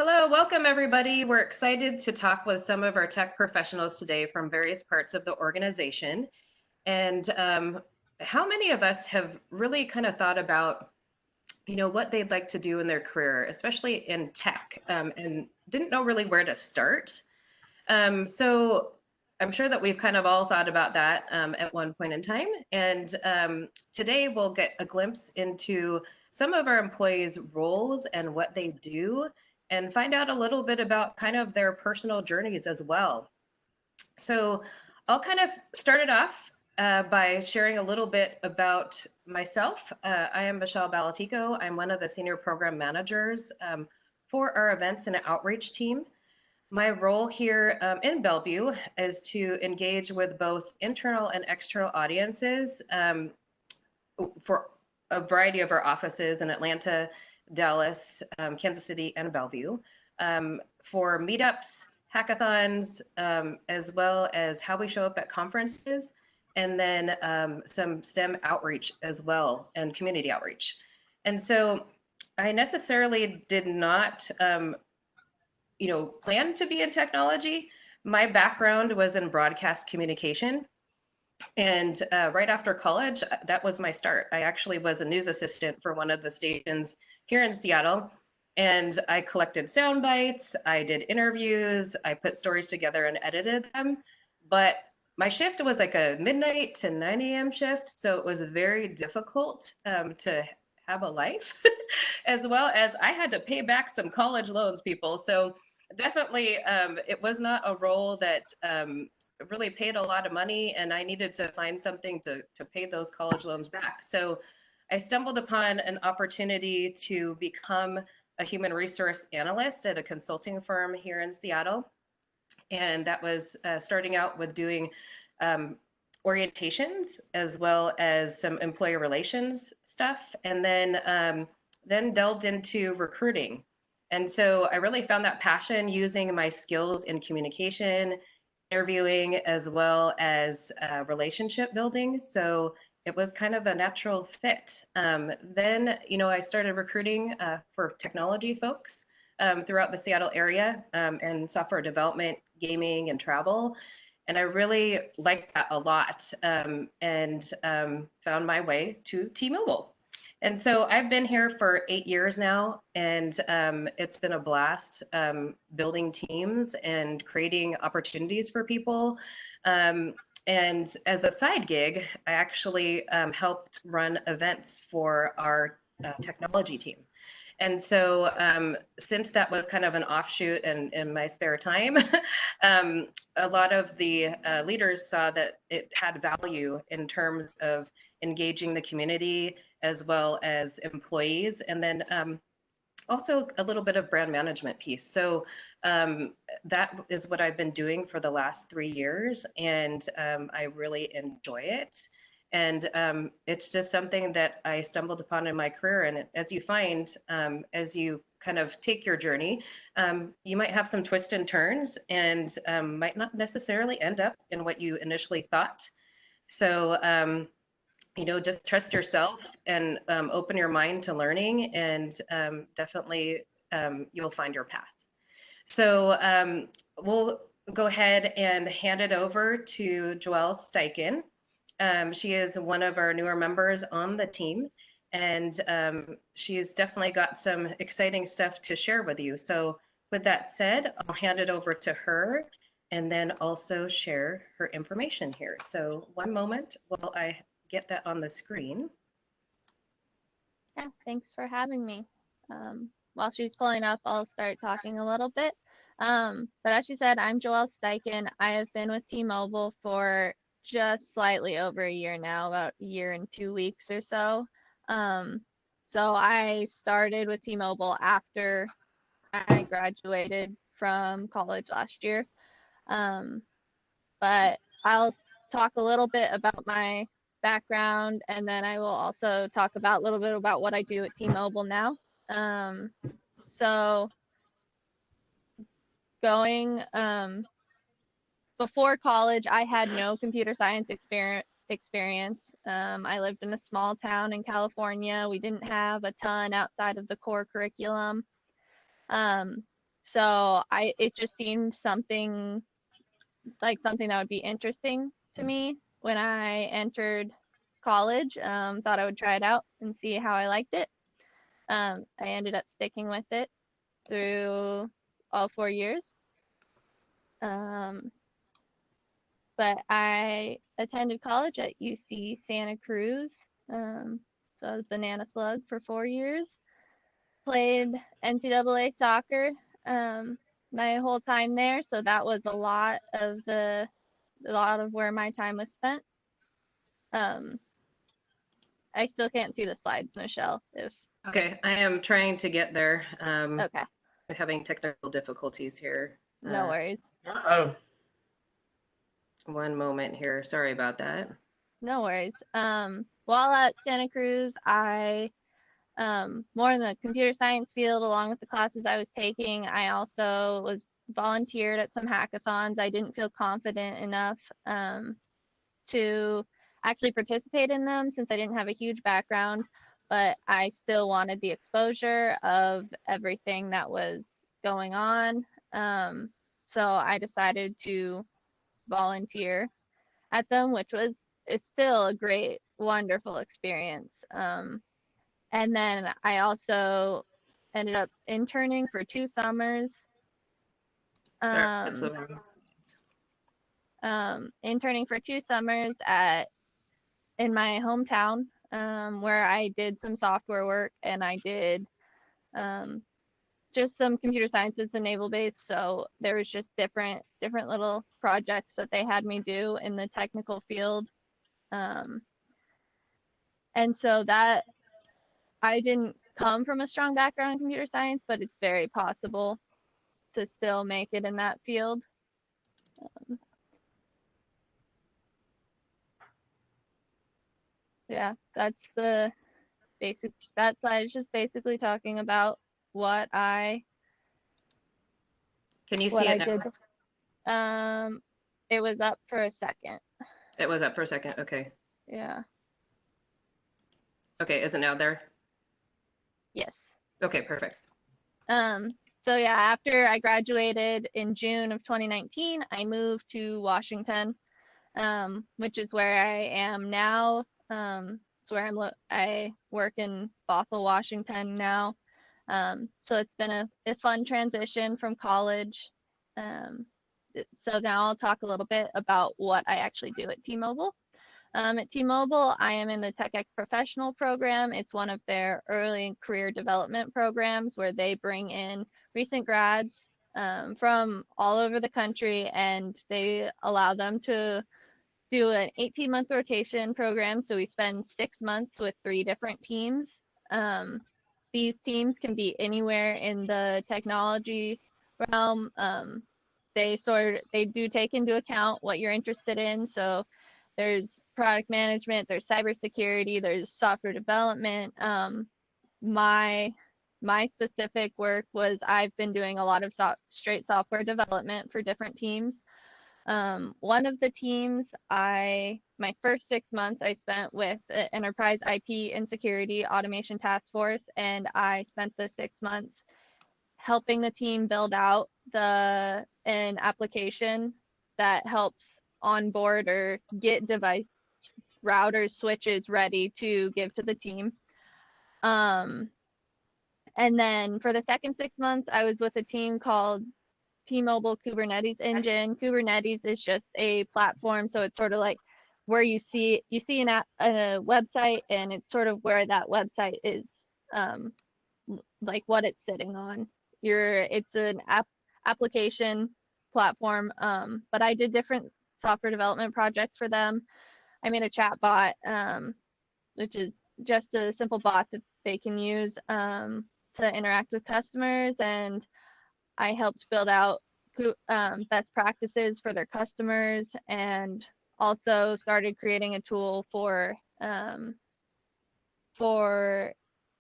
Hello, welcome everybody. We're excited to talk with some of our tech professionals today from various parts of the organization. And how many of us have really kind of thought about, what they'd like to do in their career, especially in tech, and didn't know really where to start. So I'm sure that we've kind of all thought about that at one point in time. And today we'll get a glimpse into some of our employees' roles and what they do, and find out a little bit about kind of their personal journeys as well. So I'll kind of start it off by sharing a little bit about myself. I am Michelle Balatico. I'm one of the senior program managers for our events and outreach team. My role here in Bellevue is to engage with both internal and external audiences for a variety of our offices in Atlanta, Dallas, Kansas City, and Bellevue for meetups, hackathons, as well as how we show up at conferences, and then some STEM outreach as well and community outreach. And so I necessarily did not plan to be in technology. My background was in broadcast communication. And right after college, that was my start. I actually was a news assistant for one of the stations here in Seattle. And I collected sound bites, I did interviews, I put stories together and edited them. But my shift was like a midnight to 9 a.m. shift. So it was very difficult to have a life, as well as I had to pay back some college loans, people. So definitely, it was not a role that really paid a lot of money, and I needed to find something to pay those college loans back. So I stumbled upon an opportunity to become a human resource analyst at a consulting firm here in Seattle. And that was starting out with doing orientations as well as some employer relations stuff, and then delved into recruiting. And so I really found that passion using my skills in communication, interviewing, as well as relationship building. So it was kind of a natural fit. Then, I started recruiting for technology folks throughout the Seattle area and software development, gaming, and travel. And I really liked that a lot, and found my way to T-Mobile. And so I've been here for 8 years now, and it's been a blast building teams and creating opportunities for people. And as a side gig, I actually helped run events for our technology team. And so since that was kind of an offshoot and in my spare time, a lot of the leaders saw that it had value in terms of engaging the community as well as employees, and then also a little bit of brand management piece. So that is what I've been doing for the last 3 years, and I really enjoy it. And it's just something that I stumbled upon in my career. And as you find, as you kind of take your journey, you might have some twists and turns, and might not necessarily end up in what you initially thought. So just trust yourself and open your mind to learning, and definitely you'll find your path. So we'll go ahead and hand it over to Joelle Steichen. She is one of our newer members on the team, and she's definitely got some exciting stuff to share with you. So with that said, I'll hand it over to her and then also share her information here. So one moment while I get that on the screen. Yeah, thanks for having me. While she's pulling up, I'll start talking a little bit. But as she said, I'm Joelle Steichen. I have been with T-Mobile for just slightly over a year now, about a year and 2 weeks or so. So I started with T-Mobile after I graduated from college last year. But I'll talk a little bit about my background, and then I will also talk about a little bit about what I do at T-Mobile now. So going before college, I had no computer science experience. I lived in a small town in California. We didn't have a ton outside of the core curriculum. So it just seemed something something that would be interesting to me when I entered college. Thought I would try it out and see how I liked it. I ended up sticking with it through all 4 years. Um, but I attended college at UC Santa Cruz. So I was Banana Slug for 4 years. Played NCAA soccer my whole time there, so that was a lot of where my time was spent. Um, I still can't see the slides, Michelle. If Okay, I am trying to get there. Okay, Having technical difficulties here. no Uh, worries. Uh-oh. One moment here. Sorry about that. No worries. While at Santa Cruz, I more in the computer science field along with the classes I was taking. I also was volunteered at some hackathons. I didn't feel confident enough to actually participate in them since I didn't have a huge background, but I still wanted the exposure of everything that was going on. So I decided to volunteer at them, which is still a great, wonderful experience. And then I also ended up interning for 2 summers. Sorry, that's Um, the wrong. Interning for 2 summers at in my hometown, where I did some software work and I did um, just some computer sciences and naval base. So there was just different little projects that they had me do in the technical field. Um, and so that I didn't come from a strong background in computer science, but it's very possible to still make it in that field. Yeah, that's the basic. That slide is just basically talking about what I Can you what see it I now? did. It was up for a second. It was up for a second. Okay. Yeah. Okay, is it now there? Yes. Okay, perfect. So yeah, after I graduated in June of 2019, I moved to Washington, which is where I am now. It's where I work in Bothell, Washington now. So it's been a fun transition from college. Um, so now I'll talk a little bit about what I actually do at T-Mobile. At T-Mobile, I am in the TechX Professional program. It's one of their early career development programs where they bring in recent grads from all over the country and they allow them to do an 18-month rotation program. So we spend 6 months with 3 different teams. These teams can be anywhere in the technology realm. They do take into account what you're interested in. So there's product management, there's cybersecurity, there's software development. My my specific work was I've been doing a lot of straight software development for different teams. One of the teams my first 6 months I spent with the Enterprise IP and Security Automation Task Force, and I spent the 6 months helping the team build out an application that helps onboard or get device routers, switches ready to give to the team. And then for the second 6 months, I was with a team called T-Mobile Kubernetes Engine. Kubernetes is just a platform, so it's sort of like where you see a website, and it's sort of where that website is, like what it's sitting on. It's an application platform, but I did different software development projects for them. I made a chat bot, which is just a simple bot that they can use to interact with customers, and I helped build out best practices for their customers, and also started creating a tool for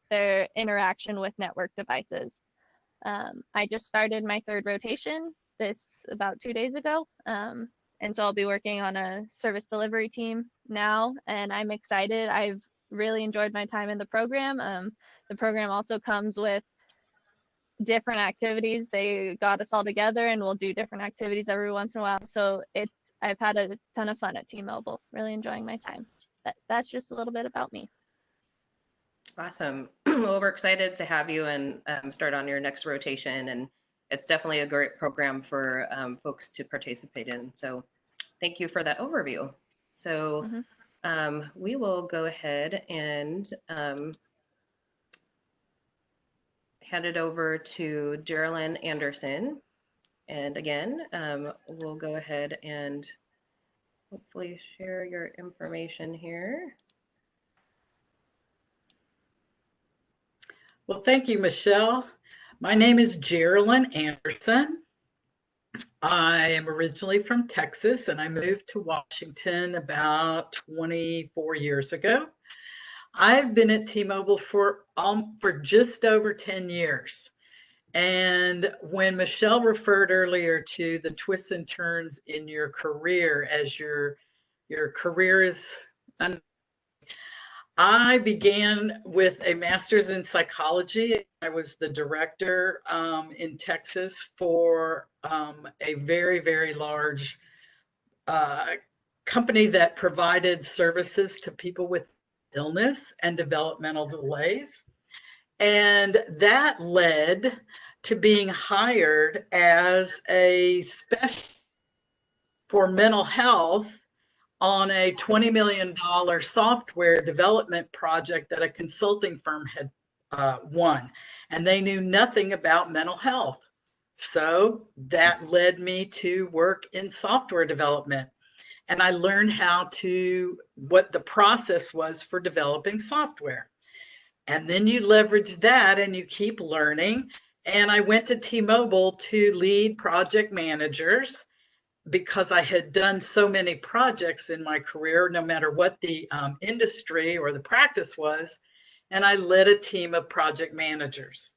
their interaction with network devices. I just started my third rotation this about 2 days ago. And so I'll be working on a service delivery team now, and I'm excited. I've really enjoyed my time in the program. The program also comes with different activities. They got us all together and we'll do different activities every once in a while. So I've had a ton of fun at T-Mobile, really enjoying my time. That's just a little bit about me. Awesome. Well, we're excited to have you and start on your next rotation. And it's definitely a great program for folks to participate in. So thank you for that overview. So we will go ahead and hand it over to Geraldine Anderson. And again, we'll go ahead and hopefully share your information here. Well, thank you, Michelle. My name is Geraldine Anderson. I am originally from Texas and I moved to Washington about 24 years ago. I've been at T-Mobile for just over 10 years. And when Michelle referred earlier to the twists and turns in your career as your career is I began with a master's in psychology. I was the director in Texas for a very, very large company that provided services to people with illness and developmental delays. And that led to being hired as a specialist for mental health on a $20 million software development project that a consulting firm had won. And they knew nothing about mental health. So that led me to work in software development. And I learned what the process was for developing software. And then you leverage that and you keep learning. And I went to T-Mobile to lead project managers because I had done so many projects in my career, no matter what the industry or the practice was, and I led a team of project managers.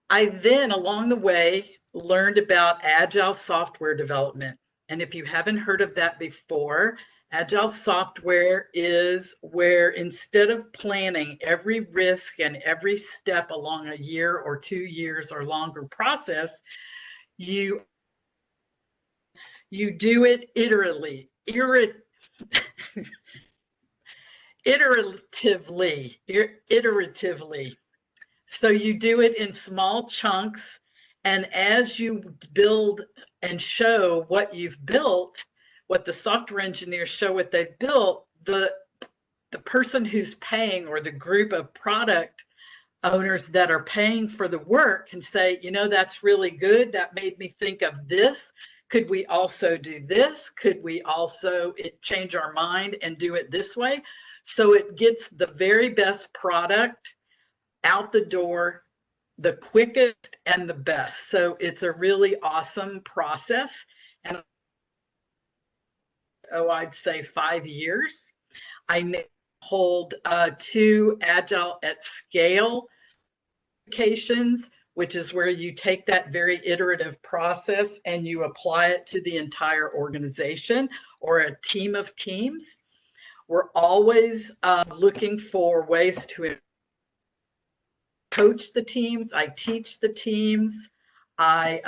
I then, along the way, learned about agile software development. And if you haven't heard of that before, agile software is where instead of planning every risk and every step along a year or 2 years or longer process, you do it iteratively. So you do it in small chunks, and as you build and show what you've built, what the software engineers show what they've built, the person who's paying or the group of product owners that are paying for the work can say, you know, that's really good. That made me think of this. Could we also do this? Could we also change our mind and do it this way? So it gets the very best product out the door, the quickest and the best. So it's a really awesome process. And I'd say 5 years. I hold 2 Agile at Scale certifications, which is where you take that very iterative process and you apply it to the entire organization or a team of teams. We're always looking for ways to coach the teams. I teach the teams. I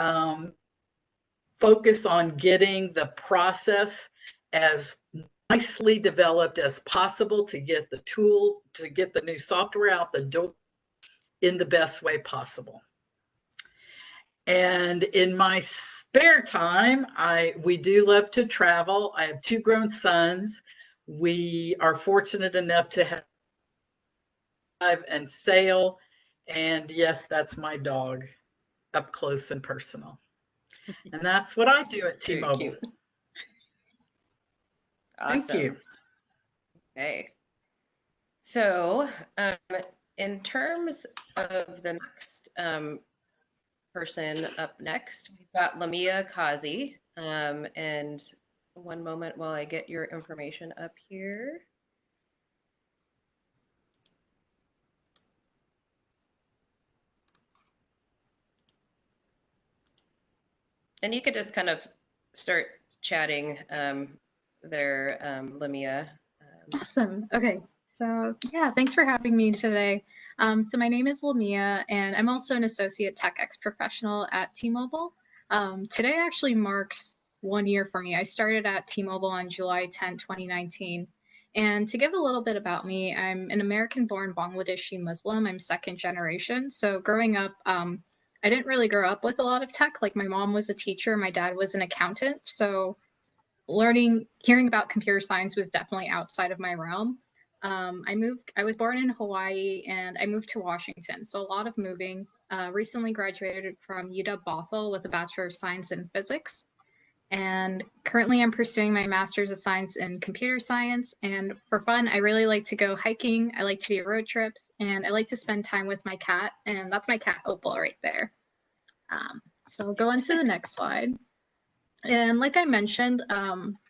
focus on getting the process as nicely developed as possible to get the tools, to get the new software out the door in the best way possible. And in my spare time, we do love to travel. I have 2 grown sons. We are fortunate enough to have and sail. And yes, that's my dog, up close and personal. And that's what I do at T-Mobile. Awesome. Thank you. Okay. So in terms of the next person up next, we've got Lamia Kazi. And one moment while I get your information up here. And you could just kind of start chatting there, Lamia. Awesome. Okay. So yeah, thanks for having me today. So my name is Lamia, and I'm also an associate TechX professional at T-Mobile. Today actually marks 1 year for me. I started at T-Mobile on July 10, 2019. And to give a little bit about me, I'm an American-born Bangladeshi Muslim. I'm second generation. So growing up, I didn't really grow up with a lot of tech. Like my mom was a teacher, my dad was an accountant. So hearing about computer science was definitely outside of my realm. I was born in Hawaii and I moved to Washington. So a lot of moving. Recently graduated from UW Bothell with a Bachelor of Science in Physics. And currently I'm pursuing my Master's of Science in Computer Science. And for fun, I really like to go hiking. I like to do road trips and I like to spend time with my cat. And that's my cat Opal right there. So I'll go on to the next slide. And like I mentioned,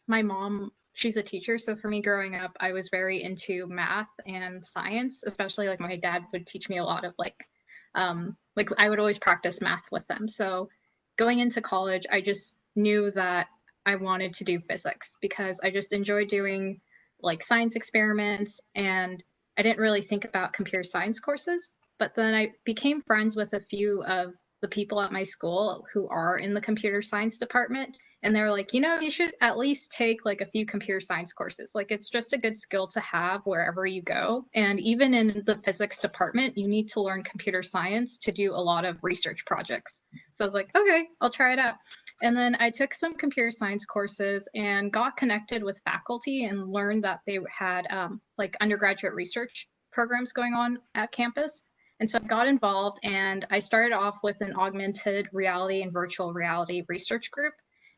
my mom, she's a teacher. So for me growing up, I was very into math and science, especially like my dad would teach me a lot of like I would always practice math with them. So going into college, I just knew that I wanted to do physics because I just enjoyed doing like science experiments and I didn't really think about computer science courses. But then I became friends with a few of the people at my school who are in the computer science department. And they were like, you should at least take like a few computer science courses. Like it's just a good skill to have wherever you go. And even in the physics department, you need to learn computer science to do a lot of research projects. So I was like, okay, I'll try it out. And then I took some computer science courses and got connected with faculty and learned that they had like undergraduate research programs going on at campus. And so I got involved and I started off with an augmented reality and virtual reality research group.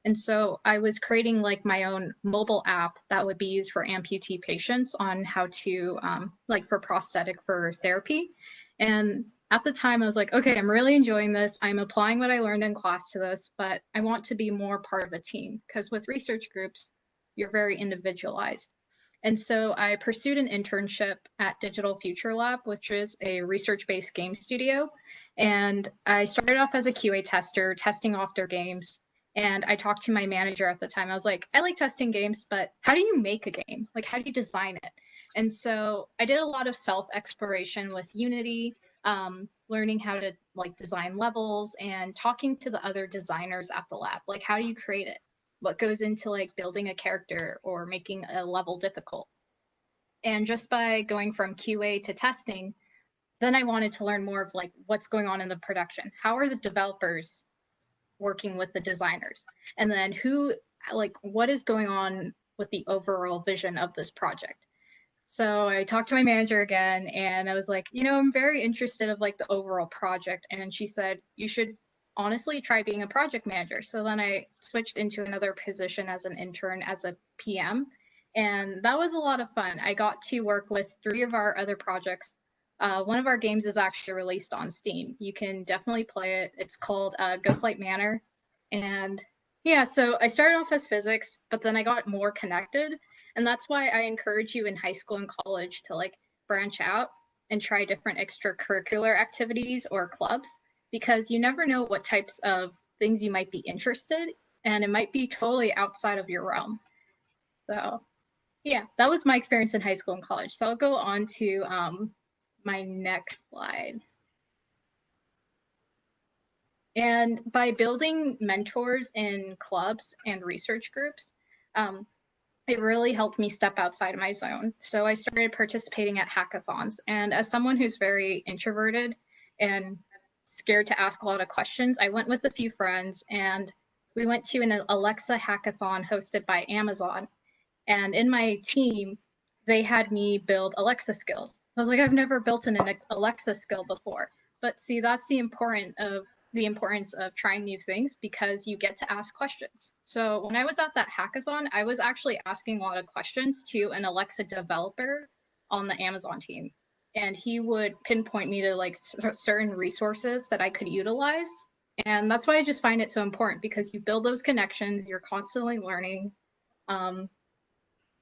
And so I was creating like my own mobile app that would be used for amputee patients on how to for prosthetic for therapy. And at the time I was like, okay, I'm really enjoying this. I'm applying what I learned in class to this, but I want to be more part of a team because with research groups, you're very individualized. And so I pursued an internship at Digital Future Lab, which is a research-based game studio. And I started off as a QA tester, testing off their games. And I talked to my manager at the time. I was like, I like testing games, but how do you make a game? Like, how do you design it? And so I did a lot of self-exploration with Unity, learning how to like design levels and talking to the other designers at the lab. Like, how do you create it? What goes into like building a character or making a level difficult. And just by going from QA to testing, then I wanted to learn more of like what's going on in the production. How are the developers working with the designers? And then what is going on with the overall vision of this project? So I talked to my manager again and I was like, I'm very interested of like the overall project. And she said, you should honestly try being a project manager. So then I switched into another position as an intern as a PM. And that was a lot of fun. I got to work with 3 of our other projects. One of our games is actually released on Steam. You can definitely play it. It's called Ghostlight Manor. And yeah, so I started off as physics, but then I got more connected. And that's why I encourage you in high school and college to like branch out and try different extracurricular activities or clubs, because you never know what types of things you might be interested in, and it might be totally outside of your realm. So yeah, that was my experience in high school and college. So I'll go on to my next slide. And by building mentors in clubs and research groups, it really helped me step outside of my zone. So I started participating at hackathons. And as someone who's very introverted and scared to ask a lot of questions, I went with a few friends and we went to an Alexa hackathon hosted by Amazon. And in my team, they had me build Alexa skills. I was like, I've never built an Alexa skill before. But see, that's the importance of trying new things, because you get to ask questions. So when I was at that hackathon, I was actually asking a lot of questions to an Alexa developer on the Amazon team. And he would pinpoint me to like certain resources that I could utilize. And that's why I just find it so important, because you build those connections, you're constantly learning.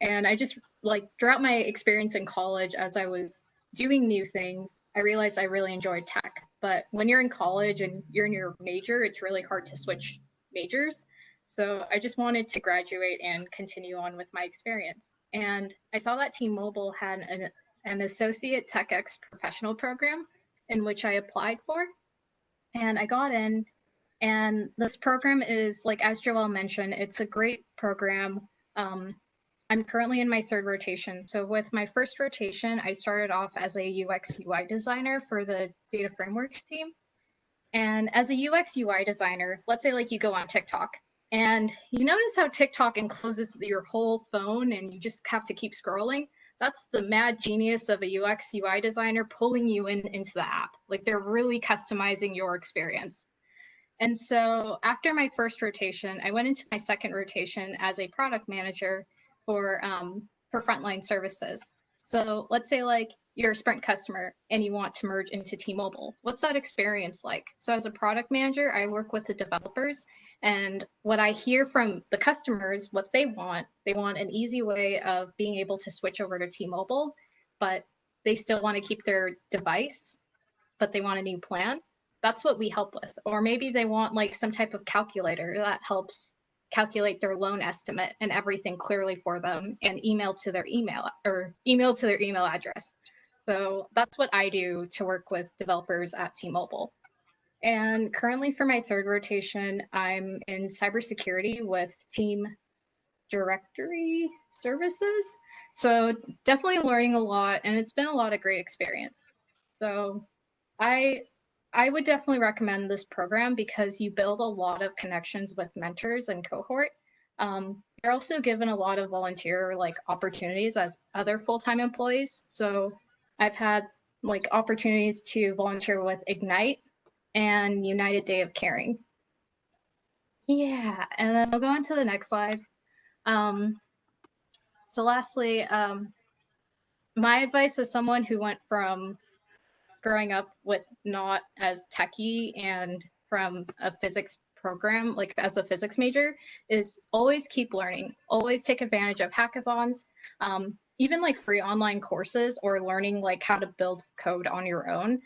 And I just like throughout my experience in college, as I was doing new things, I realized I really enjoyed tech. But when you're in college and you're in your major, it's really hard to switch majors. So I just wanted to graduate and continue on with my experience. And I saw that T-Mobile had an Associate TechX Professional program in which I applied for. And I got in, and this program is, like, as Joelle mentioned, it's a great program. I'm currently in my 3rd rotation. So with my 1st rotation, I started off as a UX UI designer for the Data Frameworks team. And as a UX UI designer, let's say like you go on TikTok and you notice how TikTok encloses your whole phone and you just have to keep scrolling. That's the mad genius of a UX UI designer pulling you into the app. Like, they're really customizing your experience. And so after my 1st rotation, I went into my 2nd rotation as a product manager for frontline services. So let's say like you're a Sprint customer and you want to merge into T-Mobile. What's that experience like? So as a product manager, I work with the developers, and what I hear from the customers, what they want an easy way of being able to switch over to T-Mobile, but they still want to keep their device, but they want a new plan. That's what we help with. Or maybe they want like some type of calculator that helps calculate their loan estimate and everything clearly for them, and email to their email address. So that's what I do to work with developers at T-Mobile. And currently for my 3rd rotation, I'm in cybersecurity with Team Directory Services. So definitely learning a lot, and it's been a lot of great experience. So I would definitely recommend this program because you build a lot of connections with mentors and cohort. You're also given a lot of volunteer like opportunities as other full-time employees. So I've had like opportunities to volunteer with Ignite and United Day of Caring. Yeah, and then I'll go on to the next slide. So lastly, my advice as someone who went from growing up with not as techie and from a physics program, like as a physics major, is always keep learning, always take advantage of hackathons, even like free online courses, or learning like how to build code on your own.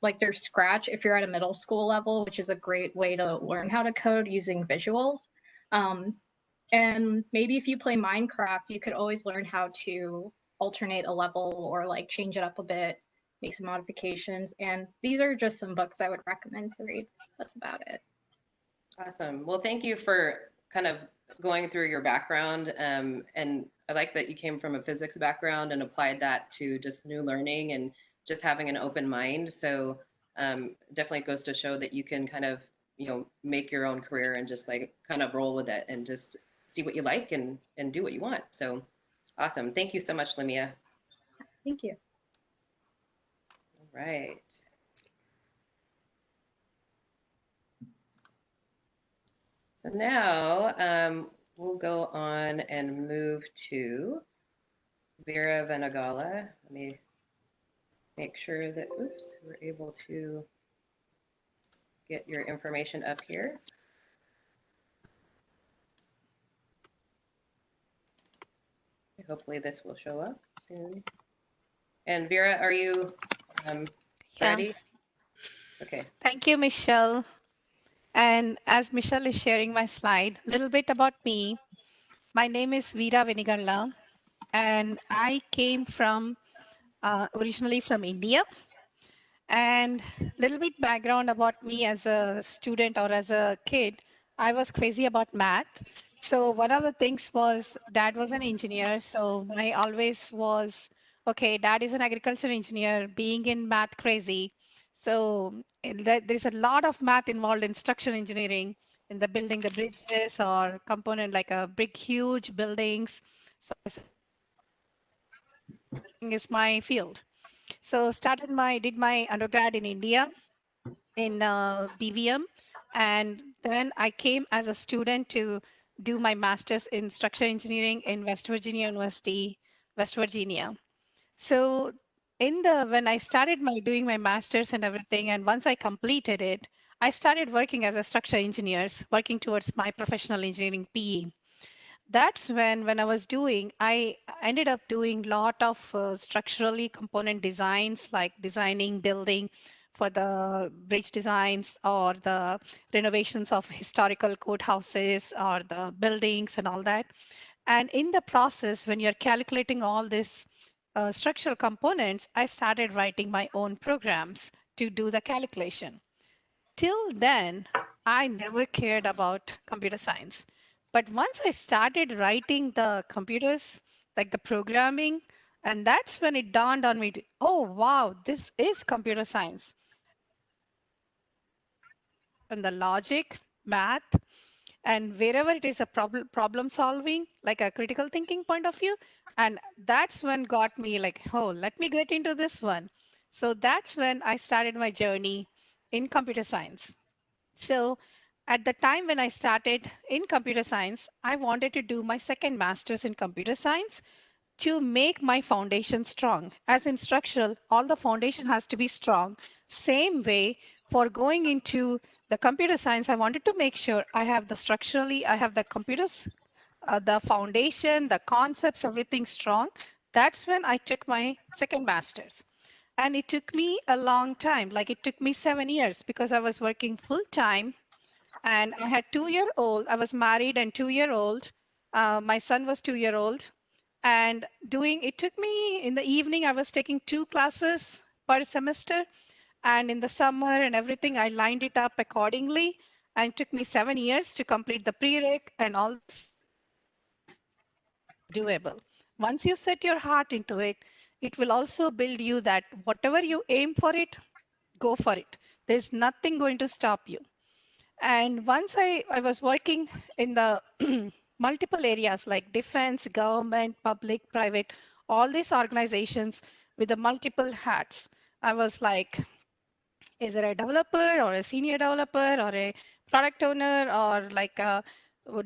Like there's Scratch if you're at a middle school level, which is a great way to learn how to code using visuals. And maybe if you play Minecraft, you could always learn how to alternate a level or like change it up a bit, make some modifications. And these are just some books I would recommend to read. That's about it. Awesome. Well, thank you for kind of going through your background. And I like that you came from a physics background and applied that to just new learning and just having an open mind. So definitely goes to show that you can kind of, you know, make your own career and just like kind of roll with it and just see what you like and do what you want. So awesome. Thank you so much, Lamia. Thank you. All right. So now we'll go on and move to Vera Venagala. Let me make sure that, oops, we're able to get your information up here. Hopefully this will show up soon. And Vera, are you ready? Okay. Thank you, Michelle. And as Michelle is sharing my slide, a little bit about me. My name is Veera Venigarla, and I came from originally from India. And a little bit background about me as a student or as a kid, I was crazy about math. So one of the things was dad was an engineer. So I always was, okay, dad is an agriculture engineer, being in math crazy. So there's a lot of math involved in structural engineering, in the building the bridges or component like a big, huge buildings. So is my field. So did my undergrad in India in BVM, and then I came as a student to do my master's in structural engineering in West Virginia University, West Virginia. So when I started doing my master's and everything, and once I completed it, I started working as a structural engineer, working towards my professional engineering PE. That's when I was I ended up doing a lot of structurally component designs, like designing, building for the bridge designs or the renovations of historical courthouses or the buildings and all that. And in the process, when you're calculating all this structural components, I started writing my own programs to do the calculation. Till then, I never cared about computer science. But once I started writing the computers, like the programming, and that's when it dawned on me, oh, wow, this is computer science. And the logic, math, and wherever it is a problem solving, like a critical thinking point of view. And that's when got me like, oh, let me get into this one. So that's when I started my journey in computer science. So at the time when I started in computer science, I wanted to do my second master's in computer science to make my foundation strong. As in structural, all the foundation has to be strong. Same way for going into the computer science, I wanted to make sure I have the structurally, I have the computers, the foundation, the concepts, everything strong. That's when I took my second master's. And it took me a long time, like it took me 7 years because I was working full time and I had 2-year-old. I was married and 2-year-old. My son was 2-year-old. And it took me in the evening, I was taking 2 classes per semester. And in the summer and everything, I lined it up accordingly. And it took me 7 years to complete the prereq and all doable. Once you set your heart into it, it will also build you that whatever you aim for it, go for it. There's nothing going to stop you. And once I was working in the multiple areas like defense, government, public, private, all these organizations with the multiple hats. I was like, is it a developer or a senior developer or a product owner or like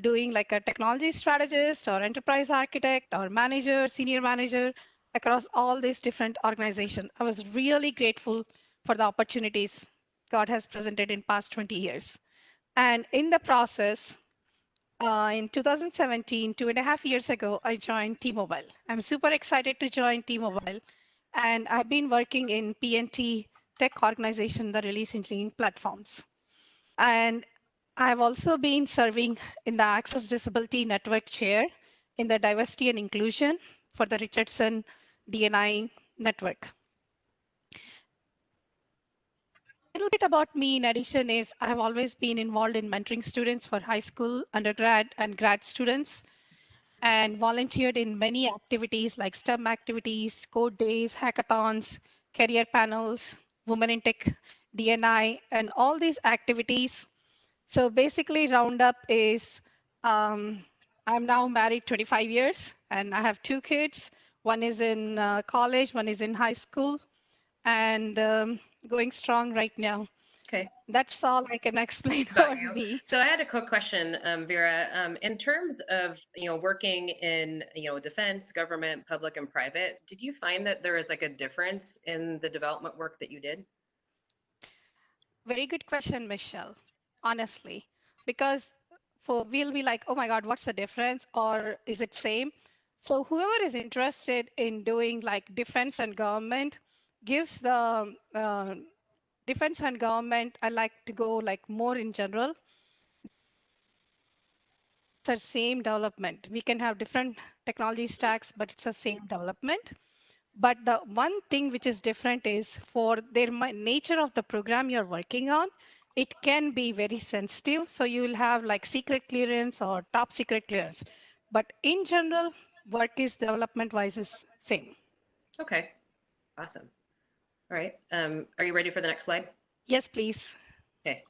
doing like a technology strategist or enterprise architect or manager, senior manager across all these different organizations. I was really grateful for the opportunities God has presented in past 20 years. And in the process, in 2017, 2.5 years ago, I joined T-Mobile. I'm super excited to join T-Mobile. And I've been working in PNT tech organization, the release engineering platforms. And I've also been serving in the Access Disability Network chair in the diversity and inclusion for the Richardson DNI network. A little bit about me in addition is I've always been involved in mentoring students for high school, undergrad, and grad students, and volunteered in many activities like STEM activities, code days, hackathons, career panels, women in tech, DNI, and all these activities. So basically, Roundup is I'm now married 25 years, and I have 2 kids. One is in college, one is in high school, and going strong right now. Okay. That's all I can explain Got about you. me. So I had a quick question, Vera. In terms of working in defense, government, public, and private, did you find that there is like a difference in the development work that you did? Very good question, Michelle, honestly, because we'll be like, oh my God, what's the difference? Or is it same? So whoever is interested in doing like defense and government gives the defense and government, I like to go like more in general. It's the same development. We can have different technology stacks, but it's the same development. But the one thing which is different is for their nature of the program you're working on, it can be very sensitive. So you will have like secret clearance or top secret clearance. But in general, work is development wise is same. Okay, awesome. All right. Are you ready for the next slide? Yes, please. Okay.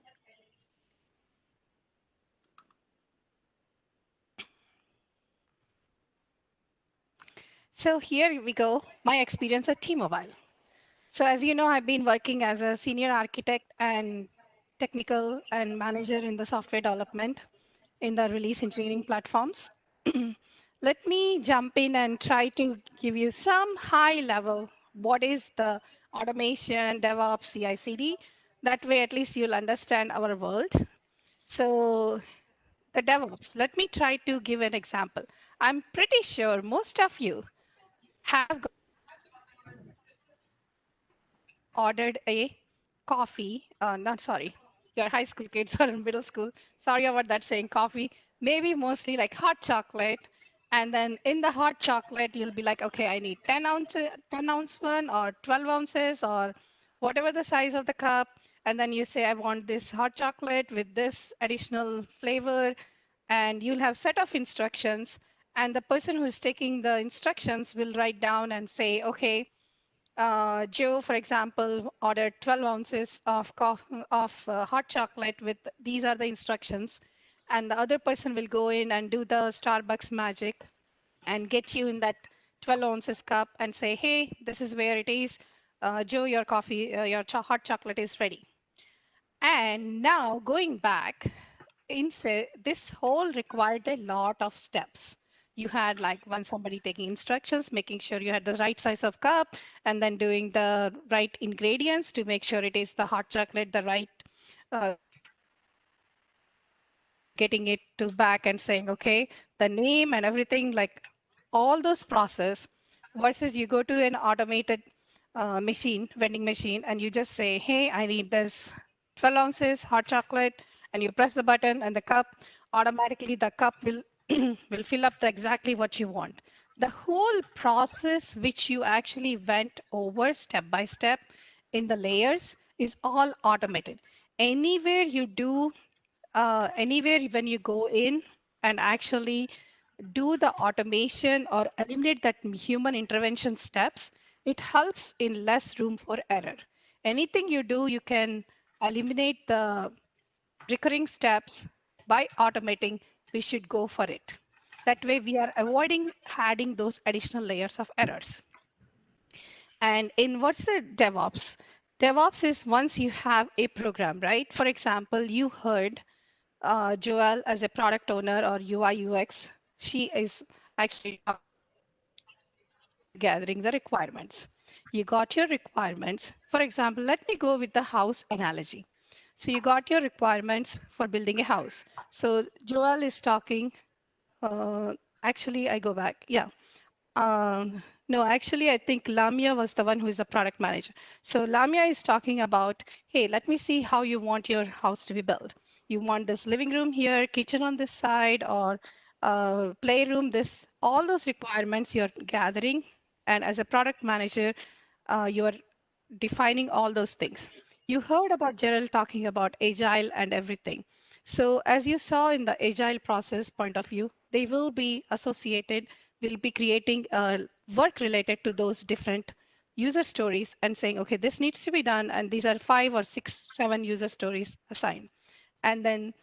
So here we go, my experience at T-Mobile. So as you know, I've been working as a senior architect and technical and manager in the software development in the release engineering platforms. Let me jump in and try to give you some high level, what is the automation, DevOps, CI/CD. That way, at least you'll understand our world. So the DevOps, let me try to give an example. I'm pretty sure most of you have ordered a coffee, not sorry, your high school kids or in middle school. Sorry about that saying coffee, maybe mostly like hot chocolate And then in the hot chocolate, you'll be like, okay, I need 10 ounce one or 12 ounces or whatever the size of the cup. And then you say, I want this hot chocolate with this additional flavor. And you'll have set of instructions. And the person who's taking the instructions will write down and say, okay, Joe, for example, ordered 12 ounces of hot chocolate with these are the instructions. And the other person will go in and do the Starbucks magic and get you in that 12 ounces cup and say, hey, this is where it is. Joe, your coffee, hot chocolate is ready. And now going back, this whole required a lot of steps. You had like somebody taking instructions, making sure you had the right size of cup, and then doing the right ingredients to make sure it is the hot chocolate, the right, getting it to back and saying, okay, the name and everything, like all those process versus you go to an automated vending machine, and you just say, hey, I need this 12 ounces hot chocolate, and you press the button and the cup, automatically the cup will, will fill up exactly what you want. The whole process which you actually went over step by step in the layers is all automated. Anywhere you do anywhere when you go in and actually do the automation or eliminate that human intervention steps, it helps in less room for error. Anything you do, you can eliminate the recurring steps by automating. We should go for it. That way we are avoiding adding those additional layers of errors. And in what's the DevOps? DevOps is once you have a program, right? For example, you heard Joelle as a product owner or UI UX, she is actually gathering the requirements. You got your requirements. For example, let me go with the house analogy. So you got your requirements for building a house. So Joelle is talking, actually I go back, yeah. No, actually, I think Lamia was the one who is the product manager. So Lamia is talking about, hey, let me see how you want your house to be built. You want this living room here, kitchen on this side, or playroom, this, all those requirements you're gathering. And as a product manager, you're defining all those things. You heard about Gerald talking about agile and everything. So as you saw in the agile process point of view, they will be associated, will be creating work related to those different user stories and saying, okay, this needs to be done. And these are 5 or 6, 7 user stories assigned. And then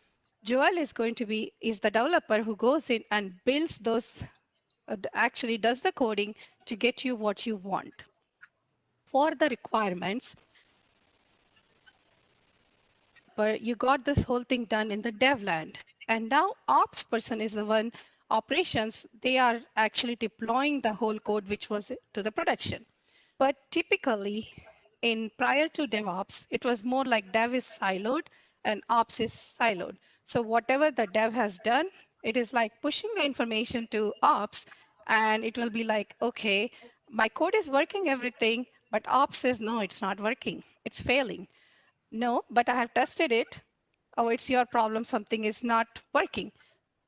Joel is going to be, is the developer who goes in and builds those, actually does the coding to get you what you want. For the requirements, but you got this whole thing done in the dev land. And now ops person is the one, operations, they are actually deploying the whole code which was to the production. But typically in prior to DevOps, it was more like dev is siloed and ops is siloed. So whatever the dev has done, it is like pushing the information to ops, and it will be like, okay, my code is working everything, but ops says, no, it's not working. It's failing. No, but I have tested it. Oh, it's your problem. Something is not working.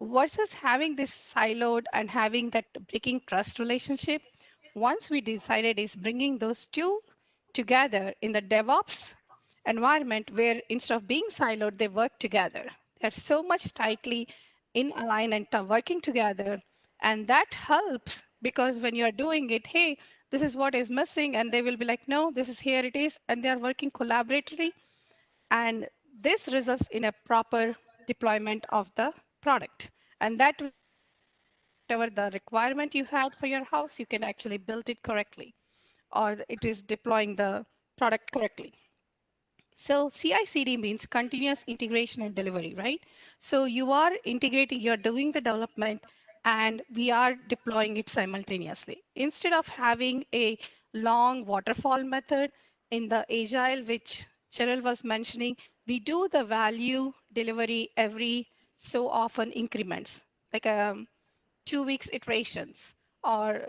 Versus having this siloed and having that breaking trust relationship, once we decided is bringing those two together in the DevOps environment where instead of being siloed, they work together. They're so much tightly in alignment and working together. And that helps because when you're doing it, hey, this is what is missing. And they will be like, no, this is here it is. And they're working collaboratively. And this results in a proper deployment of the product. And that whatever the requirement you had for your house, you can actually build it correctly, or it is deploying the product correctly. So CI/CD means continuous integration and delivery, right? So you are integrating, you're doing the development, and we are deploying it simultaneously. Instead of having a long waterfall method in the Agile, which Cheryl was mentioning, we do the value delivery every so often increments, like 2 weeks iterations, or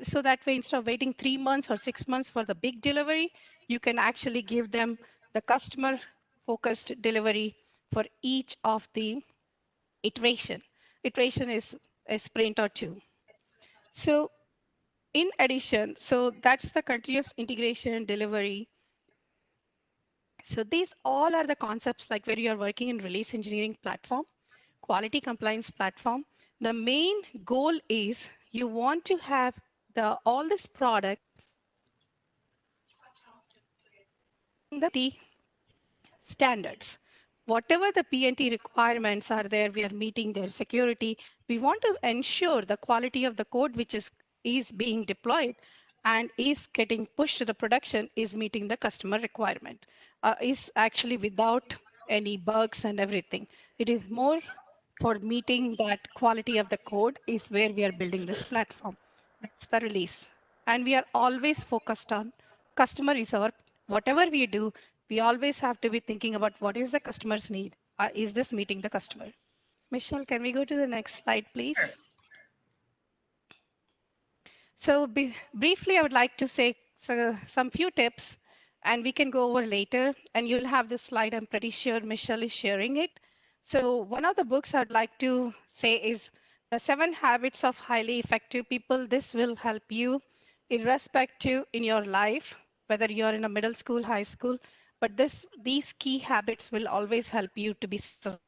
so that way instead of waiting 3 months or 6 months for the big delivery, you can actually give them the customer focused delivery for each of the iteration. Iteration is a sprint or two. So in addition, so that's the continuous integration delivery. So these all are the concepts like where you are working in release engineering platform, quality compliance platform. The main goal is you want to have all this product in the standards. Whatever the PNT requirements are there, we are meeting their security. We want to ensure the quality of the code which is being deployed and is getting pushed to the production is meeting the customer requirement, is actually without any bugs and everything. It is more for meeting that quality of the code is where we are building this platform. That's the release. And we are always focused on customer is our, whatever we do, we always have to be thinking about what is the customer's need. Is this meeting the customer? Michelle, can we go to the next slide, please? Sure. So briefly, I would like to say some few tips, and we can go over later, and you'll have this slide. I'm pretty sure Michelle is sharing it. So one of the books I'd like to say is The 7 Habits of Highly Effective People. This will help you irrespective in your life, whether you're in a middle school, high school, but these key habits will always help you to be successful.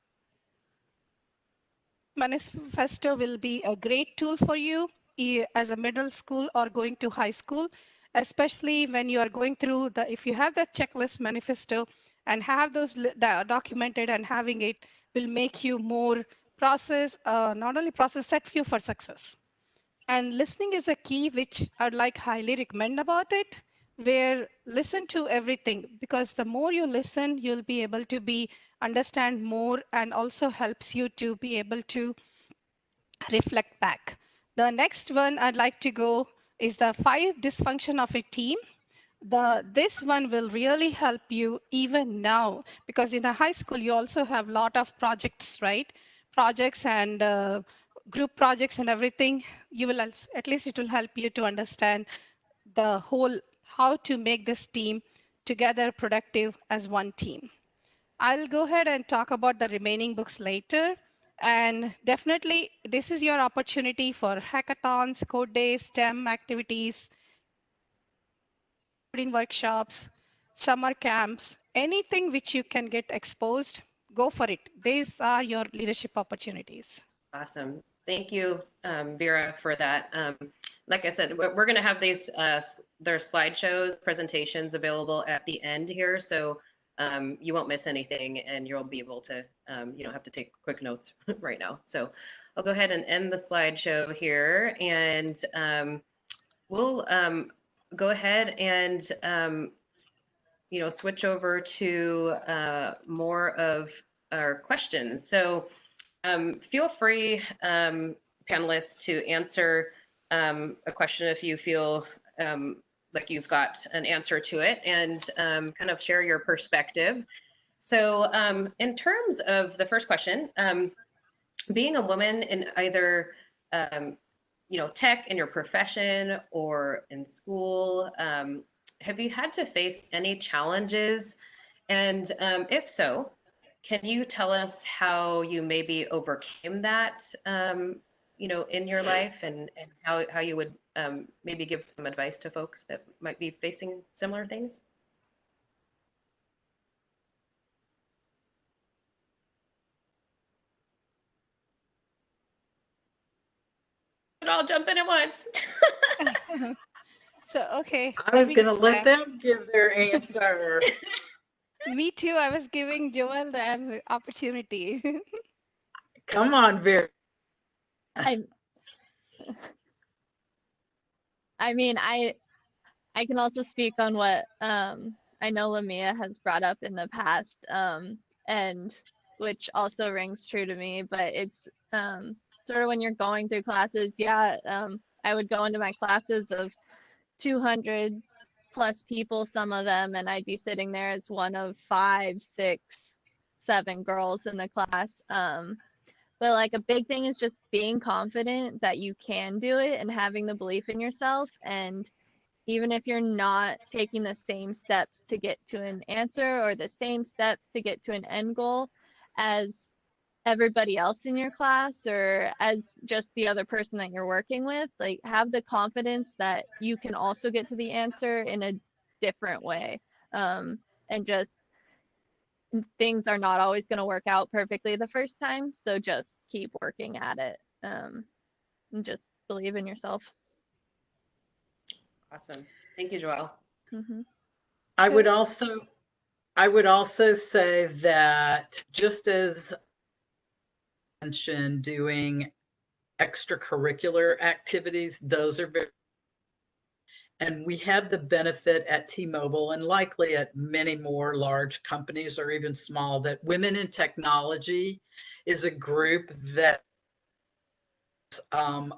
Manifesto will be a great tool for you as a middle school or going to high school, especially when you are going through if you have the checklist manifesto and have those documented and having it will make you more not only process, set you for success. And listening is a key, which I'd like highly recommend about it, where listen to everything, because the more you listen, you'll be able to understand more and also helps you to be able to reflect back. The next one I'd like to go is the 5 dysfunction of a team. This one will really help you even now, because in a high school, you also have a lot of projects, right? Projects and group projects and everything. You will, at least it will help you to understand the whole, how to make this team together productive as one team. I'll go ahead and talk about the remaining books later. And definitely, this is your opportunity for hackathons, code days, STEM activities, coding workshops, summer camps, anything which you can get exposed, go for it. These are your leadership opportunities. Awesome. Thank you, Vera, for that. Like I said, we're going to have these their slideshows, presentations available at the end here, so you won't miss anything, and you'll be able to, you don't have to take quick notes right now. So I'll go ahead and end the slideshow here, and we'll go ahead and you know, switch over to more of our questions. So feel free, panelists, to answer a question if you feel like you've got an answer to it, and kind of share your perspective. So in terms of the first question, being a woman in either you know, tech in your profession or in school, have you had to face any challenges? And if so, can you tell us how you maybe overcame that, you know, in your life, and how you would maybe give some advice to folks that might be facing similar things? I'll jump in at once. So, okay. I was going to let them give their answer. Me too. I was giving Joel the opportunity. Come on, Vera. I mean, I can also speak on what I know Lamia has brought up in the past, and which also rings true to me. But it's sort of when you're going through classes, yeah. I would go into my classes of 200 plus people, some of them, and I'd be sitting there as one of 5, 6, 7 girls in the class. But like a big thing is just being confident that you can do it and having the belief in yourself. And even if you're not taking the same steps to get to an answer or the same steps to get to an end goal as everybody else in your class or as just the other person that you're working with. Like, have the confidence that you can also get to the answer in a different way. And just things are not always going to work out perfectly the first time. So just keep working at it. And just believe in yourself. Awesome. Thank you, Joelle. Hmm. I would also say that just as mentioned, doing extracurricular activities, those are very, and we have the benefit at T-Mobile and likely at many more large companies or even small, that Women in Technology is a group that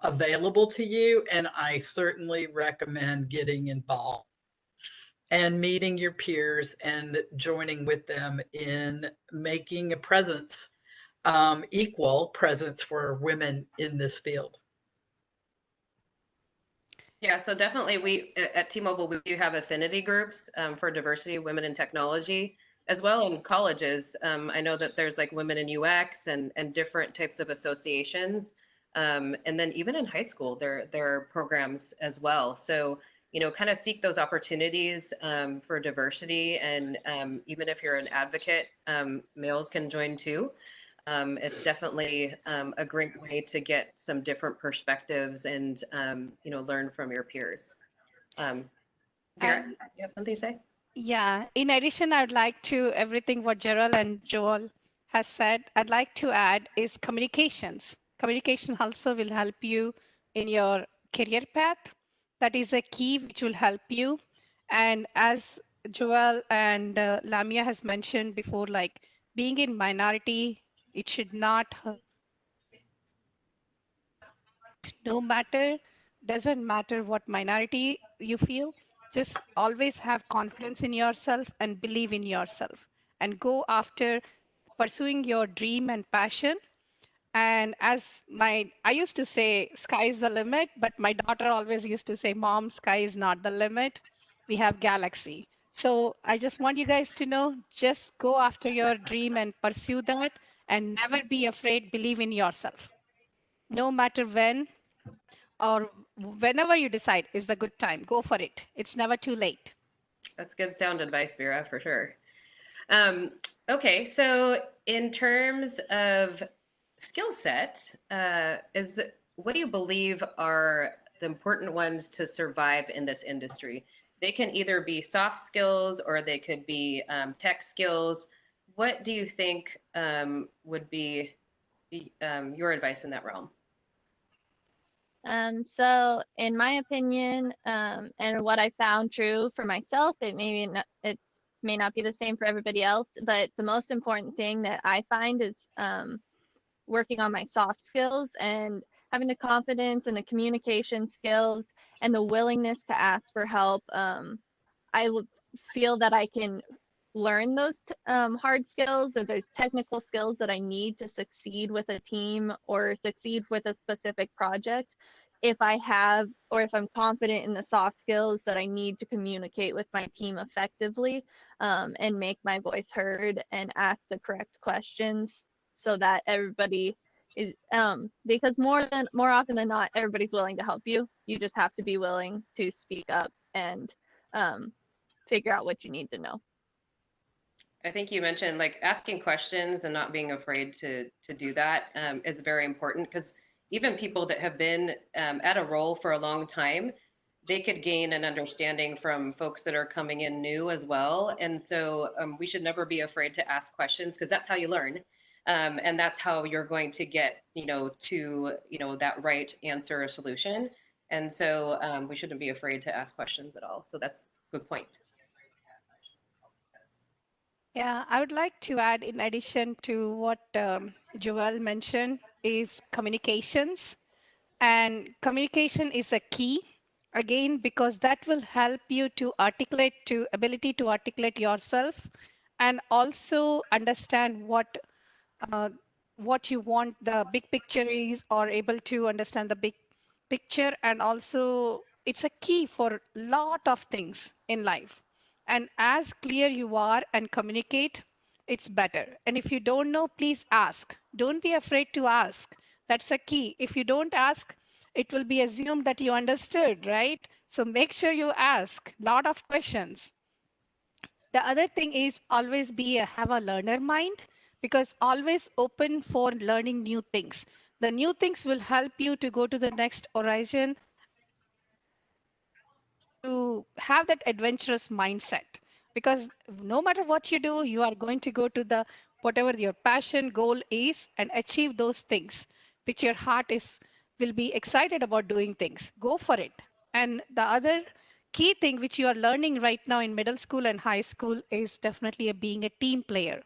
available to you, and I certainly recommend getting involved and meeting your peers and joining with them in making a presence, equal presence for women in this field. Yeah, so definitely we at T-Mobile, we do have affinity groups for diversity, women in technology, as well in colleges. I know that there's like women in UX and different types of associations. And then even in high school, there are programs as well. So, you know, kind of seek those opportunities for diversity. And even if you're an advocate, males can join too. It's definitely a great way to get some different perspectives and, you know, learn from your peers. Vera, And you have something to say? yeah, in addition, I'd like to everything what Gerald and Joel has said, I'd like to add is communications. Communication also will help you in your career path. That is a key which will help you. And as Joel and Lamia has mentioned before, like being in minority, it should not hurt. No matter, doesn't matter what minority you feel, just always have confidence in yourself and believe in yourself and go after pursuing your dream and passion. And as I used to say, sky is the limit, but my daughter always used to say, Mom, sky is not the limit. We have galaxy. So I just want you guys to know, just go after your dream and pursue that and never be afraid, believe in yourself. No matter when or whenever you decide is the good time, go for it. It's never too late. That's good sound advice, Vera, for sure. Okay, so in terms of skill set, what do you believe are the important ones to survive in this industry? They can either be soft skills or they could be tech skills. What do you think would be your advice in that realm? So in my opinion, and what I found true for myself, it may not be the same for everybody else, but the most important thing that I find is working on my soft skills and having the confidence and the communication skills and the willingness to ask for help. I feel that I can learn those hard skills or those technical skills that I need to succeed with a team or succeed with a specific project if I have or if I'm confident in the soft skills that I need to communicate with my team effectively, and make my voice heard and ask the correct questions so that everybody is because more often than not everybody's willing to help you. You just have to be willing to speak up and figure out what you need to know. I think you mentioned like asking questions and not being afraid to do that is very important, because even people that have been at a role for a long time, they could gain an understanding from folks that are coming in new as well. And so we should never be afraid to ask questions, because that's how you learn. And that's how you're going to get, to, that right answer or solution. And so we shouldn't be afraid to ask questions at all. So that's a good point. Yeah, I would like to add, in addition to what Joel mentioned, is communications. And communication is a key, again, because that will help you to ability to articulate yourself and also understand uh, what you want the big picture is, or able to understand the big picture. And also it's a key for lot of things in life. And as clear you are and communicate, it's better. And if you don't know, please ask. Don't be afraid to ask. That's a key. If you don't ask, it will be assumed that you understood, right? So make sure you ask lot of questions. The other thing is always have a learner mind, because always open for learning new things. The new things will help you to go to the next horizon, to have that adventurous mindset, because no matter what you do, you are going to go to the whatever your passion goal is and achieve those things which your heart is will be excited about doing things. Go for it. And the other key thing which you are learning right now in middle school and high school is definitely being a team player.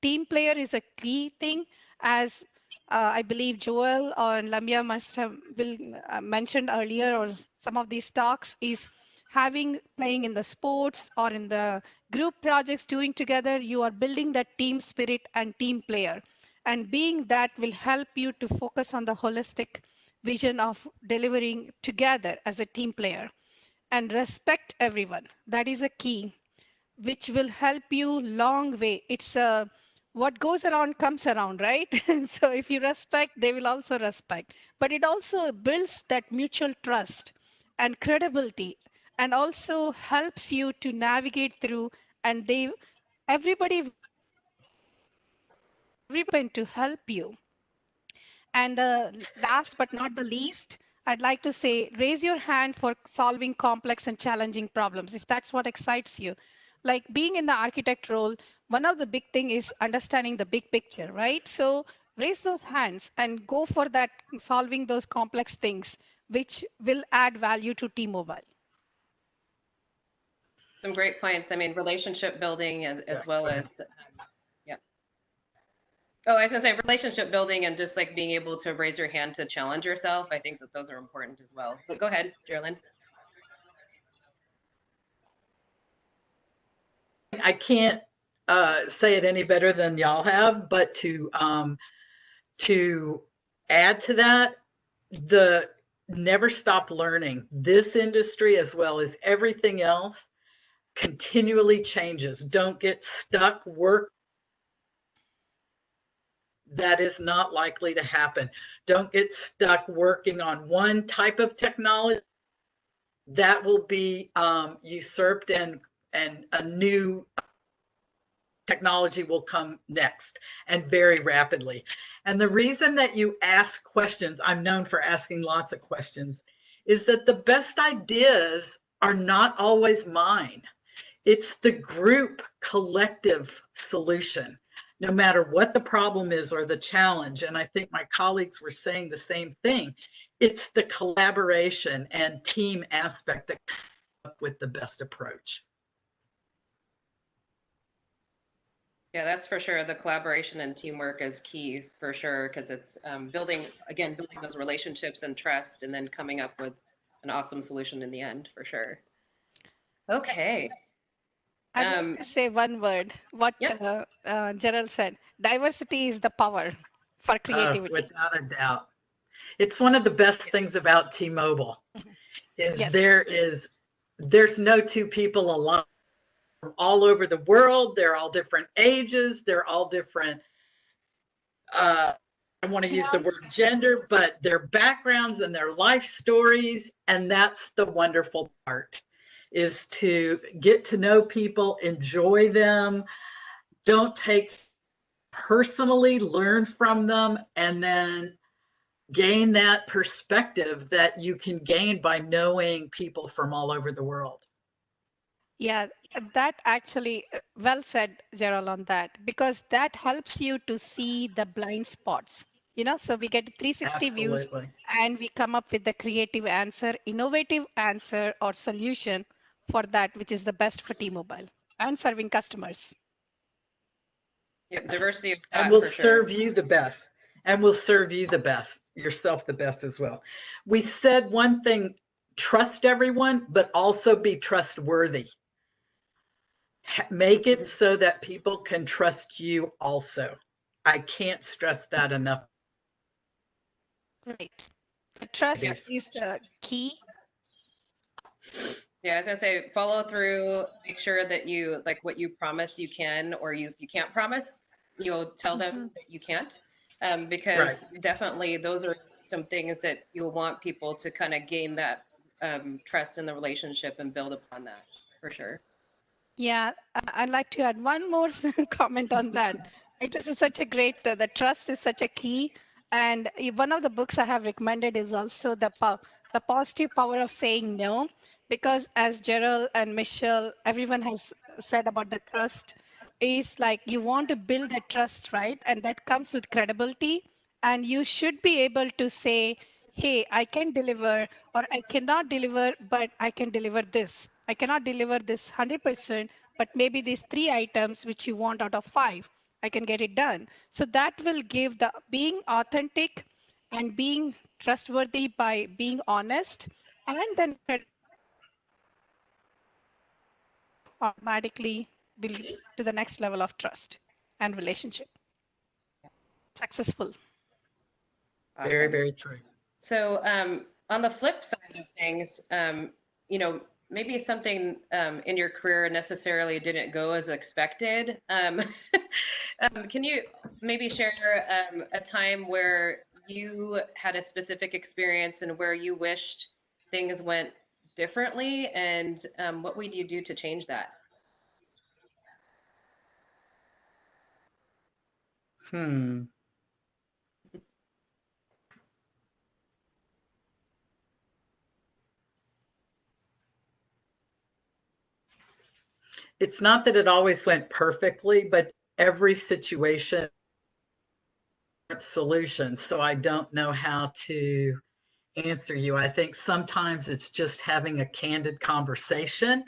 Team player is a key thing, as I believe Joel or Lamia must have will mentioned earlier, or some of these talks is having playing in the sports or in the group projects doing together. You are building that team spirit and team player, and being that will help you to focus on the holistic vision of delivering together as a team player. And respect everyone, that is a key which will help you long way. It's a what goes around comes around, right? So if you respect, they will also respect. But it also builds that mutual trust and credibility, and also helps you to navigate through. And everybody everybody to help you. And last but not the least, I'd like to say, raise your hand for solving complex and challenging problems, if that's what excites you. Like being in the architect role, one of the big thing is understanding the big picture, right? So raise those hands and go for that, solving those complex things, which will add value to T-Mobile. Some great points. I mean, relationship building as well as, yeah. Oh, I was gonna say relationship building and just like being able to raise your hand to challenge yourself. I think that those are important as well. But go ahead, Geraldine. I can't say it any better than y'all have, but to add to that, the never stop learning. This industry, as well as everything else, continually changes. Don't get stuck. Work that is not likely to happen. Don't get stuck working on one type of technology that will be usurped, and a new technology will come next, and very rapidly. And the reason that you ask questions, I'm known for asking lots of questions, is that the best ideas are not always mine. It's the group collective solution, no matter what the problem is or the challenge. And I think my colleagues were saying the same thing. It's the collaboration and team aspect that comes up with the best approach. Yeah, that's for sure. The collaboration and teamwork is key for sure, because it's building those relationships and trust, and then coming up with an awesome solution in the end, for sure. Okay. I'd like to say one word, what Gerald said. Diversity is the power for creativity. Without a doubt. It's one of the best things about T-Mobile is Yes. there's no two people alike from all over the world. They're all different ages. They're all different. I want to use the word gender, but their backgrounds and their life stories. And that's the wonderful part, is to get to know people, enjoy them, don't take personally, learn from them, and then gain that perspective that you can gain by knowing people from all over the world. Yeah, that actually, well said, Gerald, on that, because that helps you to see the blind spots. So we get 360 views Absolutely. and we come up with the creative answer, innovative answer or solution for that, which is the best for T-Mobile and serving customers. Yep, diversity of thought, And will for sure. serve you the best, and will serve you the best, yourself the best as well. We said one thing, trust everyone, but also be trustworthy. Make it so that people can trust you also. I can't stress that enough. Right. The trust Yes. is the key. Yeah, I was gonna say, follow through, make sure that you, like what you promise you can, or if you can't promise, you'll tell them that you can't. because definitely those are some things that you'll want people to kind of gain that trust in the relationship and build upon that for sure. Yeah, I'd like to add one more comment on that. It is such a great, the trust is such a key. And one of the books I have recommended is also the positive power of saying no, because as Gerald and Michelle, everyone has said about the trust, is like you want to build a trust, right? And that comes with credibility. And you should be able to say, hey, I can deliver, or I cannot deliver, but I can deliver this. I cannot deliver this 100%, but maybe these 3 items which you want out of 5, I can get it done. So that will give the being authentic and being trustworthy by being honest, and then automatically will to the next level of trust and relationship. Successful. Very, Awesome. very true. So on the flip side of things, you know, maybe something in your career necessarily didn't go as expected. Can you maybe share a time where you had a specific experience and where you wished things went differently, and what would you do to change that? It's not that it always went perfectly, but every situation solutions. So I don't know how to answer you. I think sometimes it's just having a candid conversation,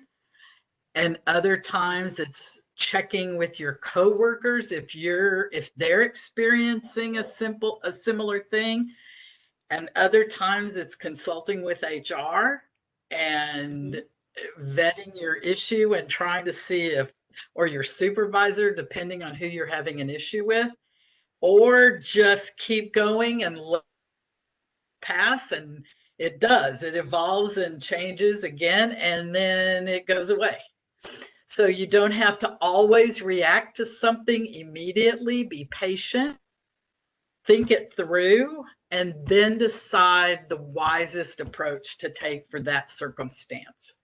and other times it's checking with your coworkers if they're experiencing a similar thing, and other times it's consulting with HR and vetting your issue and trying to see if, or your supervisor, depending on who you're having an issue with, or just keep going and let it pass. And it does, it evolves and changes again, and then it goes away. So you don't have to always react to something immediately. Be patient, think it through, and then decide the wisest approach to take for that circumstance.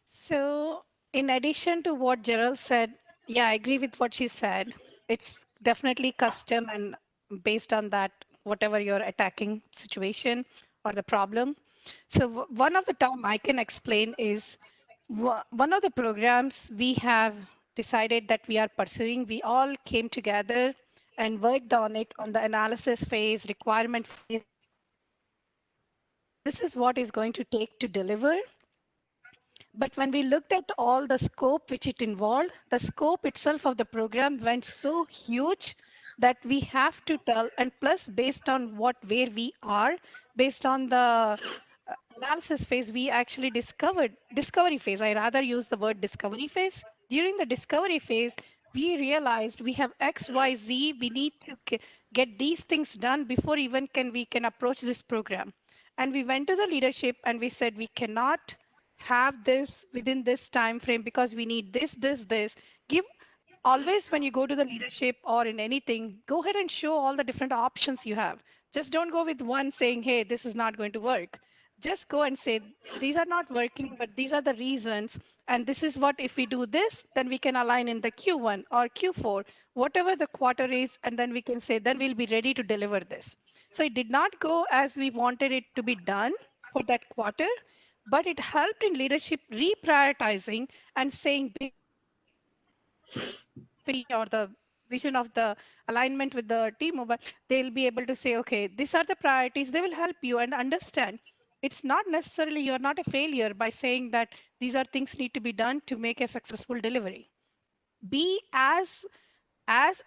So, in addition to what Gerald said, yeah, I agree with what she said. It's definitely custom and based on that, whatever your attacking situation or the problem. So, one of the time I can explain is one of the programs we have decided that we are pursuing, we all came together and worked on it on the analysis phase, requirement phase. This is what is going to take to deliver. But when we looked at all the scope which it involved, the scope itself of the program went so huge that we have to tell, and plus based on where we are, based on the analysis phase, we actually discovery phase. I rather use the word discovery phase. During the discovery phase, we realized we have X, Y, Z. We need to get these things done before even we can approach this program. And we went to the leadership and we said we cannot have this within this time frame because we need this. Give always when you go to the leadership or in anything, go ahead and show all the different options you have. Just don't go with one saying, hey, this is not going to work. Just go and say, these are not working, but these are the reasons. And this is what, if we do this, then we can align in the Q1 or Q4, whatever the quarter is. And then we can say, then we'll be ready to deliver this. So it did not go as we wanted it to be done for that quarter, but it helped in leadership reprioritizing and saying, or the vision of the alignment with the T-Mobile, they'll be able to say, okay, these are the priorities. They will help you and understand. It's not necessarily you're not a failure by saying that these are things need to be done to make a successful delivery. Be as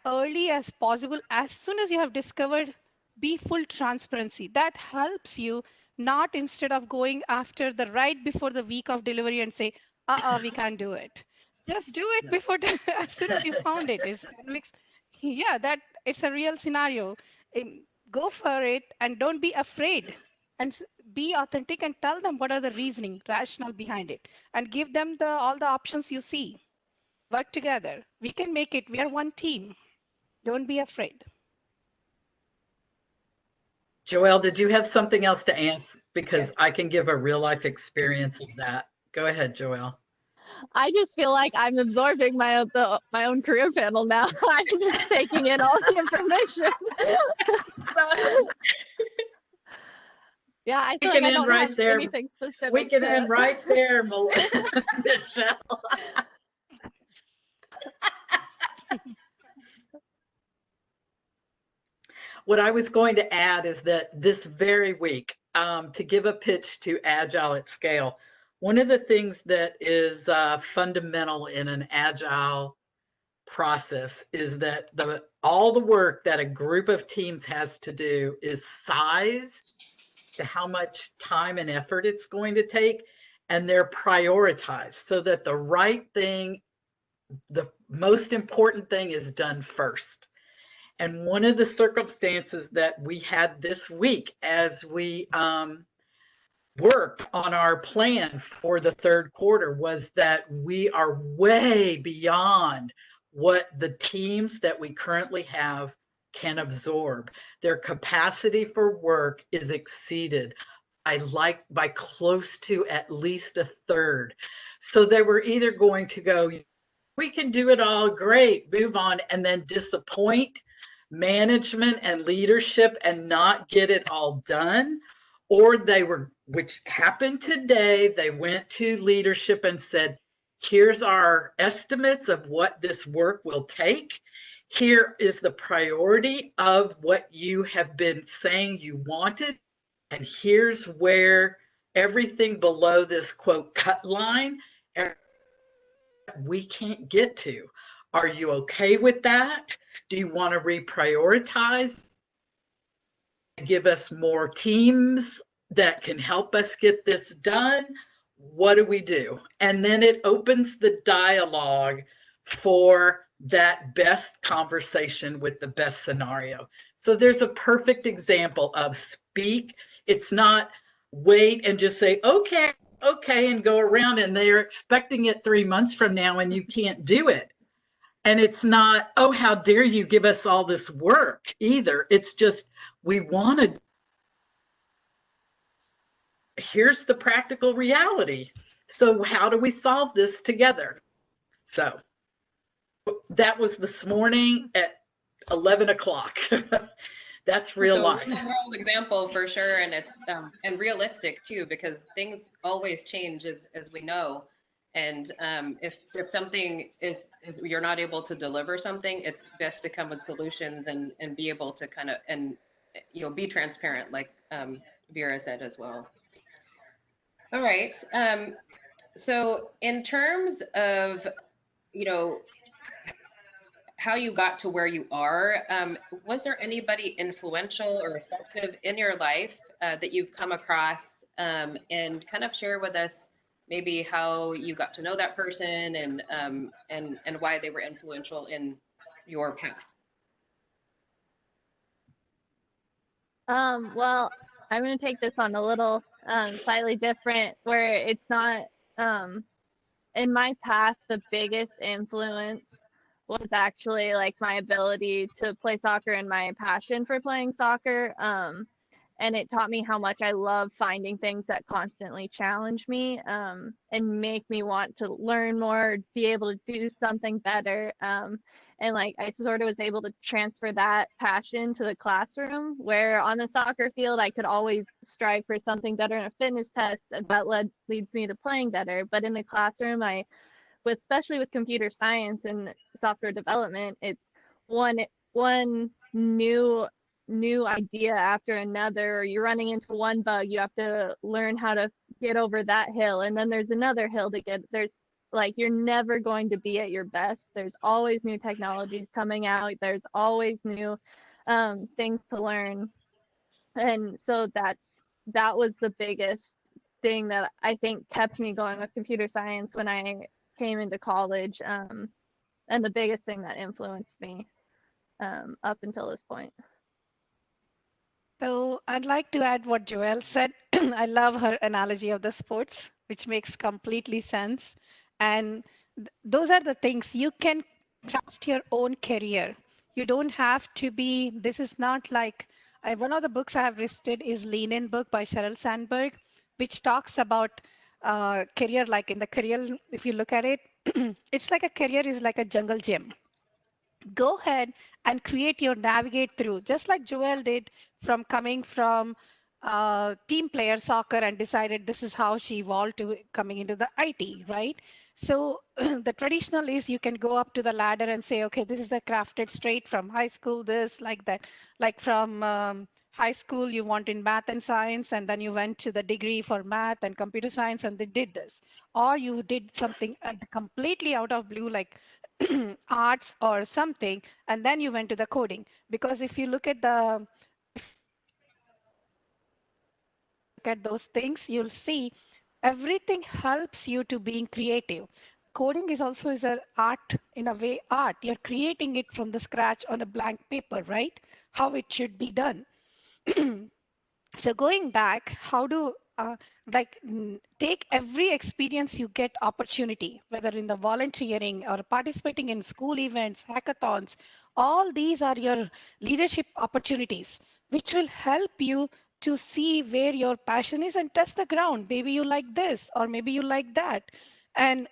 early as possible. As soon as you have discovered, be full transparency. That helps you, not instead of going after the right before the week of delivery and say, we can't do it. Just do it before as soon as you found it. Yeah, that it's a real scenario. Go for it and don't be afraid, and be authentic and tell them what are the reasoning, rationale behind it, and give them all the options you see. Work together. We can make it. We are one team. Don't be afraid. Joelle, did you have something else to ask? Because I can give a real life experience of that. Go ahead, Joelle. I just feel like I'm absorbing my own career panel now. I'm just taking in all the information. So, Yeah, I feel can like I end don't right have there. anything specific. We can to- end right there, Michelle. What I was going to add is that this very week, to give a pitch to Agile at Scale, one of the things that is fundamental in an Agile process is that all the work that a group of teams has to do is sized to how much time and effort it's going to take, and they're prioritized so that the right thing, the most important thing, is done first. And one of the circumstances that we had this week as we worked on our plan for the third quarter was that we are way beyond what the teams that we currently have can absorb. Their capacity for work is exceeded by close to at least a third. So they were either going to go, we can do it all, great, move on, and then disappoint management and leadership and not get it all done, or they were, which happened today, they went to leadership and said, here's our estimates of what this work will take. Here is the priority of what you have been saying you wanted, and here's where everything below this quote cut line we can't get to. Are you okay with that? Do you want to reprioritize? Give us more teams that can help us get this done? What do we do? And then it opens the dialogue for that best conversation with the best scenario. So there's a perfect example of speak. It's not wait and just say, okay, and go around, and they're expecting it 3 months from now and you can't do it. And it's not, oh, how dare you give us all this work either. It's just, we want to, here's the practical reality. So how do we solve this together? So that was this morning at 11 o'clock. That's real life. World example for sure, and it's and realistic too, because things always change as we know. And if something is you're not able to deliver something, it's best to come with solutions and be able to kind of be transparent, like Vera said as well. All right. So in terms of how you got to where you are, was there anybody influential or effective in your life that you've come across, and kind of share with us maybe how you got to know that person and why they were influential in your path? Well, I'm going to take this on a little slightly different, where it's not in my path, the biggest influence was actually like my ability to play soccer and my passion for playing soccer. And it taught me how much I love finding things that constantly challenge me and make me want to learn more, be able to do something better. And like I sort of was able to transfer that passion to the classroom, where on the soccer field I could always strive for something better in a fitness test, and that leads me to playing better. But in the classroom, especially with computer science and software development, it's one new idea after another, or you're running into one bug, you have to learn how to get over that hill, and then there's another hill to get. There's like, you're never going to be at your best. There's always new technologies coming out, there's always new things to learn. And so that was the biggest thing that I think kept me going with computer science when I came into college, and the biggest thing that influenced me up until this point. So I'd like to add what Joelle said. I love her analogy of the sports, which makes completely sense. And those are the things you can craft your own career. You don't have to be, this is not like, one of the books I have listed is Lean In book by Sheryl Sandberg, which talks about career, like in the career, if you look at it, it's like a career is like a jungle gym. Go ahead and create your navigate through, just like Joelle did from coming from team player soccer and decided this is how she evolved to coming into the IT, right? So the traditional is you can go up to the ladder and say, okay, this is the crafted straight from high school, this, like that. Like from high school, you want in math and science, and then you went to the degree for math and computer science, and they did this. Or you did something completely out of blue, like arts or something, and then you went to the coding. Because if you look at those things, you'll see everything helps you to being creative. Coding is also is an art, in a way, art. You're creating it from the scratch on a blank paper, right? How it should be done. So going back, how do take every experience you get opportunity, whether in the volunteering or participating in school events, hackathons, all these are your leadership opportunities, which will help you to see where your passion is and test the ground. Maybe you like this, or maybe you like that. And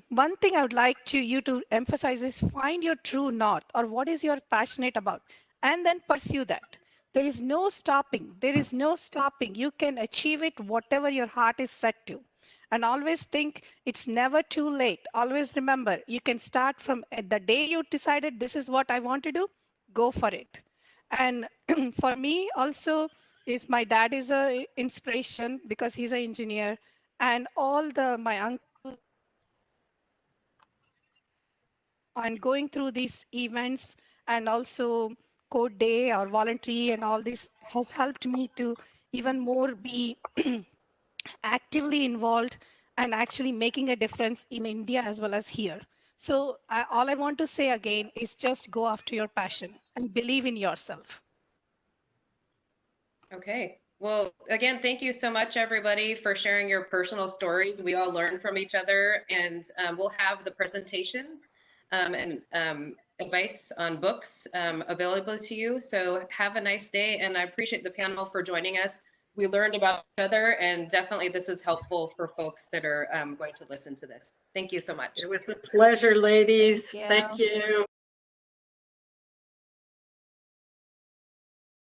one thing I would like you to emphasize is find your true north, or what is you're passionate about, and then pursue that. There is no stopping. There is no stopping. You can achieve it, whatever your heart is set to. And always think it's never too late. Always remember, you can start from the day you decided this is what I want to do, go for it. And for me also, is my dad is a inspiration because he's an engineer, and all my uncle and going through these events, and also code day or voluntary and all this has helped me to even more be actively involved and actually making a difference in India as well as here. So all I want to say again is just go after your passion and believe in yourself. Okay. Well, again, thank you so much, everybody, for sharing your personal stories. We all learn from each other, and we'll have the presentations and advice on books available to you. So have a nice day, and I appreciate the panel for joining us. We learned about each other, and definitely this is helpful for folks that are going to listen to this. Thank you so much. It was a pleasure, ladies. Thank you. Thank you.